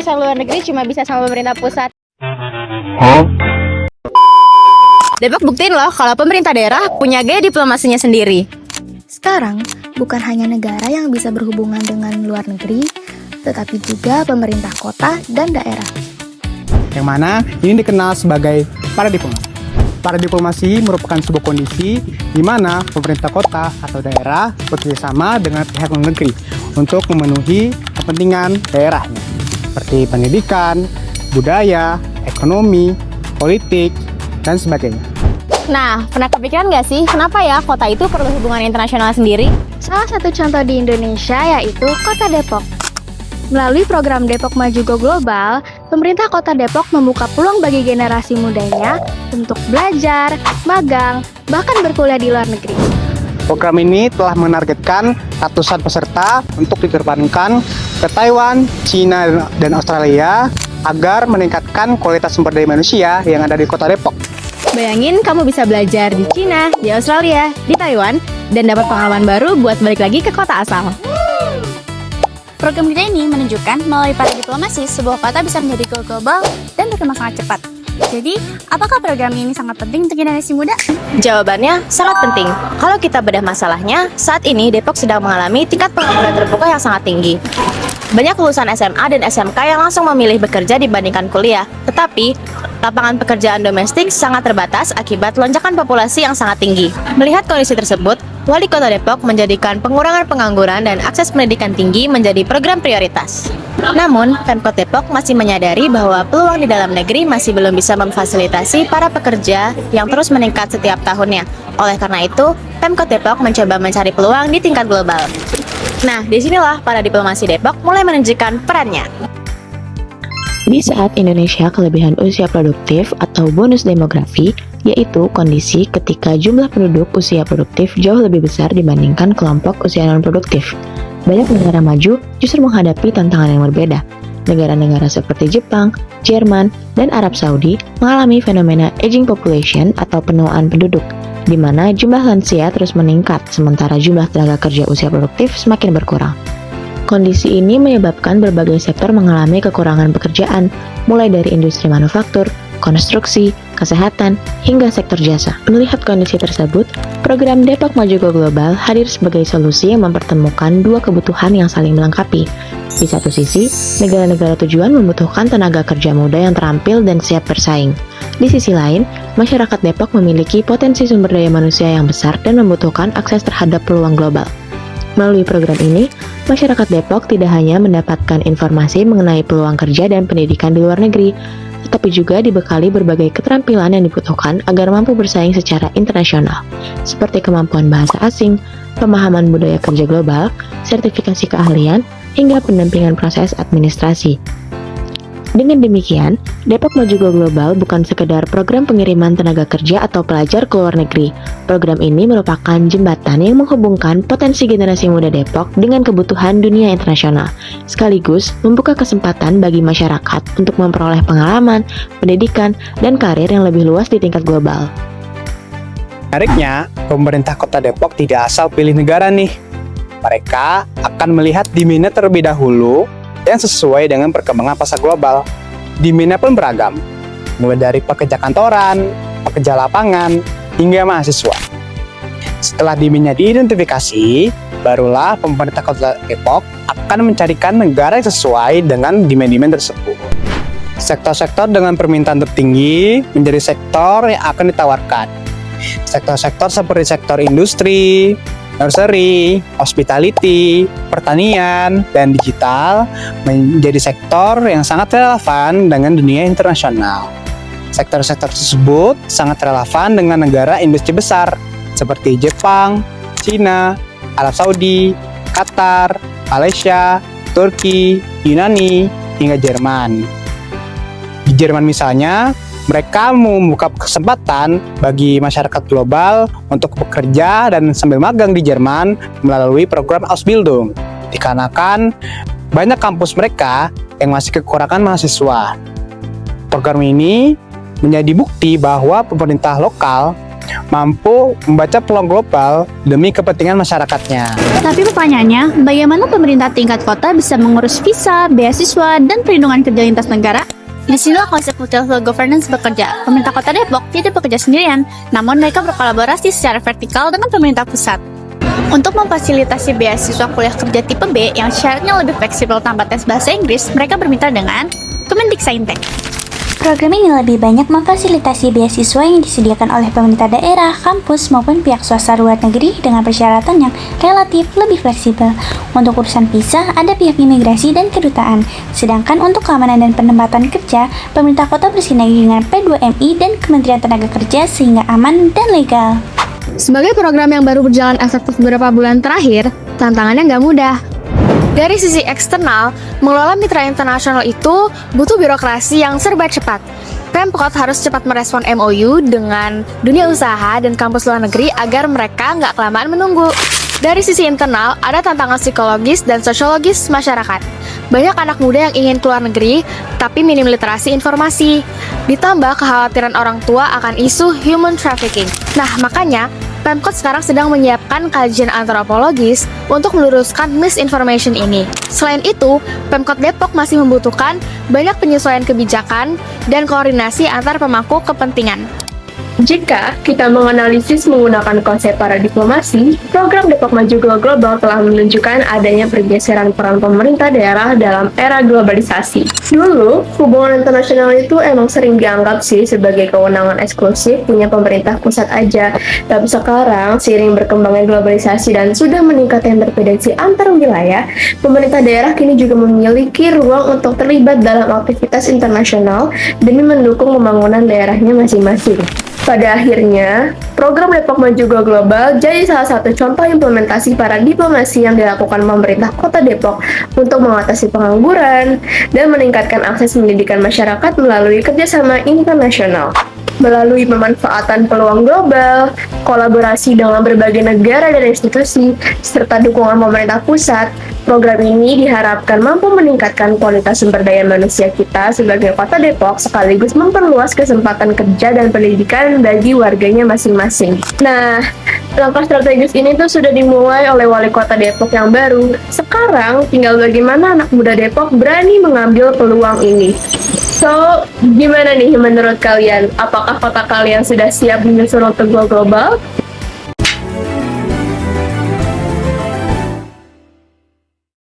urusan luar negeri cuma bisa sama pemerintah pusat. Depok buktiin loh kalau pemerintah daerah punya gaya diplomasinya sendiri. Sekarang, bukan hanya negara yang bisa berhubungan dengan luar negeri, tetapi juga pemerintah kota dan daerah. Yang mana ini dikenal sebagai paradiplomasi. Paradiplomasi merupakan sebuah kondisi di mana pemerintah kota atau daerah bekerjasama dengan pihak luar negeri untuk memenuhi kepentingan daerahnya, seperti pendidikan, budaya, ekonomi, politik, dan sebagainya. Nah, pernah kepikiran nggak sih kenapa ya kota itu perlu hubungan internasional sendiri? Salah satu contoh di Indonesia yaitu Kota Depok. Melalui program Depok Maju Go Global, pemerintah Kota Depok membuka peluang bagi generasi mudanya untuk belajar, magang, bahkan berkuliah di luar negeri. Program ini telah menargetkan ratusan peserta untuk diterbangkan ke Taiwan, China, dan Australia agar meningkatkan kualitas sumber daya manusia yang ada di Kota Depok. Bayangin kamu bisa belajar di Cina, di Australia, di Taiwan, dan dapat pengalaman baru buat balik lagi ke kota asal. Program kita ini menunjukkan melalui paradiplomasi sebuah kota bisa menjadi go global dan berkembang sangat cepat. Jadi, apakah program ini sangat penting untuk generasi muda? Jawabannya sangat penting. Kalau kita bedah masalahnya, saat ini Depok sedang mengalami tingkat pengangguran terbuka yang sangat tinggi. Banyak lulusan SMA dan SMK yang langsung memilih bekerja dibandingkan kuliah. Tetapi, lapangan pekerjaan domestik sangat terbatas akibat lonjakan populasi yang sangat tinggi. Melihat kondisi tersebut, Wali Kota Depok menjadikan pengurangan pengangguran dan akses pendidikan tinggi menjadi program prioritas. Namun, Pemkot Depok masih menyadari bahwa peluang di dalam negeri masih belum bisa memfasilitasi para pekerja yang terus meningkat setiap tahunnya. Oleh karena itu, Pemkot Depok mencoba mencari peluang di tingkat global. Nah, disinilah para diplomasi Depok mulai menunjukkan perannya. Di saat Indonesia kelebihan usia produktif atau bonus demografi, yaitu kondisi ketika jumlah penduduk usia produktif jauh lebih besar dibandingkan kelompok usia non-produktif. Banyak negara maju justru menghadapi tantangan yang berbeda. Negara-negara seperti Jepang, Jerman, dan Arab Saudi mengalami fenomena aging population atau penuaan penduduk, di mana jumlah lansia terus meningkat sementara jumlah tenaga kerja usia produktif semakin berkurang. Kondisi ini menyebabkan berbagai sektor mengalami kekurangan pekerjaan, mulai dari industri manufaktur, konstruksi, kesehatan, hingga sektor jasa. Melihat kondisi tersebut, program Depok Maju Go Global hadir sebagai solusi yang mempertemukan dua kebutuhan yang saling melengkapi. Di satu sisi, negara-negara tujuan membutuhkan tenaga kerja muda yang terampil dan siap bersaing. Di sisi lain, masyarakat Depok memiliki potensi sumber daya manusia yang besar dan membutuhkan akses terhadap peluang global. Melalui program ini, masyarakat Depok tidak hanya mendapatkan informasi mengenai peluang kerja dan pendidikan di luar negeri, tetapi juga dibekali berbagai keterampilan yang dibutuhkan agar mampu bersaing secara internasional, seperti kemampuan bahasa asing, pemahaman budaya kerja global, sertifikasi keahlian, hingga pendampingan proses administrasi. Dengan demikian, Depok Maju Go Global bukan sekedar program pengiriman tenaga kerja atau pelajar ke luar negeri. Program ini merupakan jembatan yang menghubungkan potensi generasi muda Depok dengan kebutuhan dunia internasional, sekaligus membuka kesempatan bagi masyarakat untuk memperoleh pengalaman, pendidikan, dan karir yang lebih luas di tingkat global. Menariknya, pemerintah Kota Depok tidak asal pilih negara nih. Mereka akan melihat demand terlebih dahulu yang sesuai dengan perkembangan pasar global. Demand pun beragam, mulai dari pekerja kantoran, pekerja lapangan, hingga mahasiswa. Setelah demand-nya diidentifikasi, barulah pemerintah Kota Depok akan mencarikan negara yang sesuai dengan demand-demand tersebut. Sektor-sektor dengan permintaan tertinggi menjadi sektor yang akan ditawarkan. Sektor-sektor seperti sektor industri, nursery, hospitality, pertanian, dan digital menjadi sektor yang sangat relevan dengan dunia internasional. Sektor-sektor tersebut sangat relevan dengan negara industri besar seperti Jepang, China, Arab Saudi, Qatar, Malaysia, Turki, Yunani, hingga Jerman. Di Jerman misalnya, mereka membuka kesempatan bagi masyarakat global untuk bekerja dan sambil magang di Jerman melalui program Ausbildung. Dikarenakan banyak kampus mereka yang masih kekurangan mahasiswa. Program ini menjadi bukti bahwa pemerintah lokal mampu membaca peluang global demi kepentingan masyarakatnya. Tapi pertanyaannya, bagaimana pemerintah tingkat kota bisa mengurus visa, beasiswa, dan perlindungan kerja lintas negara? Di sinilah konsep multi-level governance bekerja. Pemerintah Kota Depok tidak bekerja sendirian, namun mereka berkolaborasi secara vertikal dengan pemerintah pusat. Untuk memfasilitasi beasiswa kuliah kerja tipe B yang syaratnya lebih fleksibel tanpa tes bahasa Inggris, mereka bermitra dengan Kemendiksaintek. Program ini lebih banyak memfasilitasi beasiswa yang disediakan oleh pemerintah daerah, kampus, maupun pihak swasta luar negeri dengan persyaratan yang relatif lebih fleksibel. Untuk urusan visa, ada pihak imigrasi dan kedutaan. Sedangkan untuk keamanan dan penempatan kerja, pemerintah kota bersinergi dengan P2MI dan Kementerian Tenaga Kerja sehingga aman dan legal. Sebagai program yang baru berjalan efektif beberapa bulan terakhir, tantangannya nggak mudah. Dari sisi eksternal, mengelola mitra internasional itu butuh birokrasi yang serba cepat. Pemkot harus cepat merespon MOU dengan dunia usaha dan kampus luar negeri agar mereka nggak kelamaan menunggu. Dari sisi internal, ada tantangan psikologis dan sosiologis masyarakat. Banyak anak muda yang ingin keluar negeri, tapi minim literasi informasi. Ditambah kekhawatiran orang tua akan isu human trafficking. Nah, makanya Pemkot sekarang sedang menyiapkan kajian antropologis untuk meluruskan misinformation ini. Selain itu, Pemkot Depok masih membutuhkan banyak penyesuaian kebijakan dan koordinasi antar pemangku kepentingan. Jika kita menganalisis menggunakan konsep para diplomasi, program Depok Maju Global telah menunjukkan adanya pergeseran peran pemerintah daerah dalam era globalisasi. Dulu, hubungan internasional itu emang sering dianggap sih sebagai kewenangan eksklusif punya pemerintah pusat aja. Tapi sekarang, seiring berkembangnya globalisasi dan sudah meningkatnya interdependensi antar wilayah, pemerintah daerah kini juga memiliki ruang untuk terlibat dalam aktivitas internasional demi mendukung pembangunan daerahnya masing-masing. Pada akhirnya, program Depok Maju Go Global jadi salah satu contoh implementasi para diplomasi yang dilakukan pemerintah Kota Depok untuk mengatasi pengangguran dan meningkatkan akses pendidikan masyarakat melalui kerjasama internasional. Melalui pemanfaatan peluang global, kolaborasi dengan berbagai negara dan institusi, serta dukungan pemerintah pusat, program ini diharapkan mampu meningkatkan kualitas sumber daya manusia kita sebagai Kota Depok sekaligus memperluas kesempatan kerja dan pendidikan bagi warganya masing-masing. Nah, langkah strategis ini tuh sudah dimulai oleh Wali Kota Depok yang baru. Sekarang tinggal bagaimana anak muda Depok berani mengambil peluang ini. So, gimana nih menurut kalian? Apakah kota kalian sudah siap menyusul untuk go global?